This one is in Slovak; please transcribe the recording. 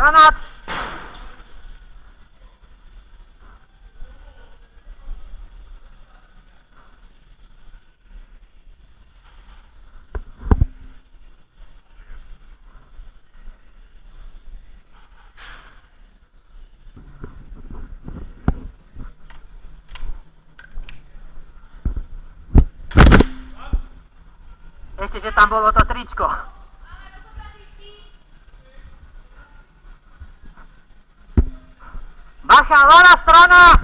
Granát! Ešte, že tam bolo to tričko. Bacha, ľavá strana!